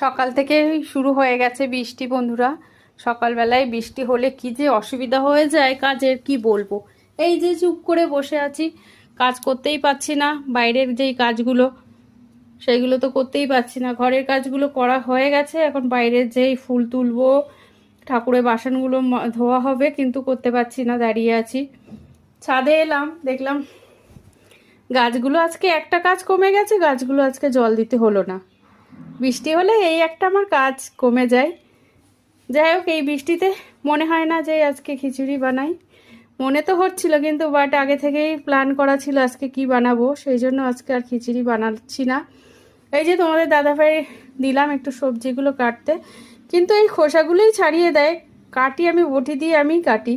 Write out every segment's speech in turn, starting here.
সকাল থেকে শুরু হয়ে গেছে বৃষ্টি বন্ধুরা। সকালবেলায় বৃষ্টি হলে কি যে অসুবিধা হয়ে যায় কাজের, কি বলবো। এই যে চুপ করে বসে আছি, কাজ করতেই পারছি না। বাইরের যেই কাজগুলো সেইগুলো তো করতেই পারছি না। ঘরের কাজগুলো করা হয়ে গেছে, এখন বাইরের যেই ফুল তুলবো, ঠাকুরের বাসনগুলো ধোয়া হবে, কিন্তু করতে পারছি না, দাঁড়িয়ে আছি। ছাদে এলাম, দেখলাম গাছগুলো আজকে একটা কাজ কমে গেছে, গাছগুলো আজকে জল দিতে হলো না। বৃষ্টি হলে এই একটা আমার কাজ কমে যায়। যাই হোক, এই বৃষ্টিতে মনে হয় না যে আজকে খিচুড়ি বানাই। মনে তো হচ্ছিল, কিন্তু বাট আগে থেকেই প্ল্যান করা ছিল আজকে কি বানাবো, সেই জন্য আজকে আর খিচুড়ি বানাচ্ছি না। এই যে তোমাদের দাদাভাই দিলাম একটু সবজিগুলো কাটতে, কিন্তু এই খোসাগুলোই ছাড়িয়ে দেয়। কাটি আমি, বটি দিয়ে আমি কাটি।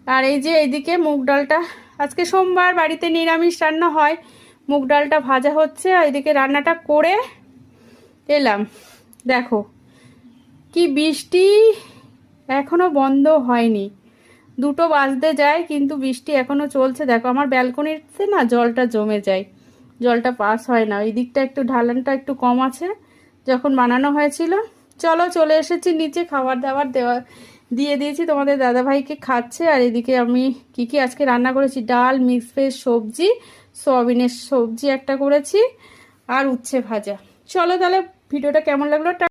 আর এই যে এইদিকে মুগ ডালটা, আজকে সোমবার, বাড়িতে নিরামিষ রান্না হয়। মুগ ডালটা ভাজা হচ্ছে, আর এদিকে রান্নাটা করে এলাম। দেখো কি বৃষ্টি, এখনো বন্ধ হয়নি। 2টো বাজতে যায়, কিন্তু বৃষ্টি এখনো চলছে। দেখো আমার ব্যালকনিতে না জলটা জমে যায়, জলটা পাস হয় না। ওই দিকটা একটু ঢালানটা একটু কম আছে, যখন বানানো হয়েছিল। চলো, চলে এসেছি নিচে, খাবার দাবার দিয়ে দিয়েছি, তোমাদের দাদাভাইকে খাচ্ছে। আর এদিকে আমি কি কি আজকে রান্না করেছি, ডাল, মিক্স ভেজ সবজি, সয়াবিনের সবজি একটা করেছি, আর উচ্ছে ভাজা। চলো তাহলে, ভিডিওটা কেমন লাগলো।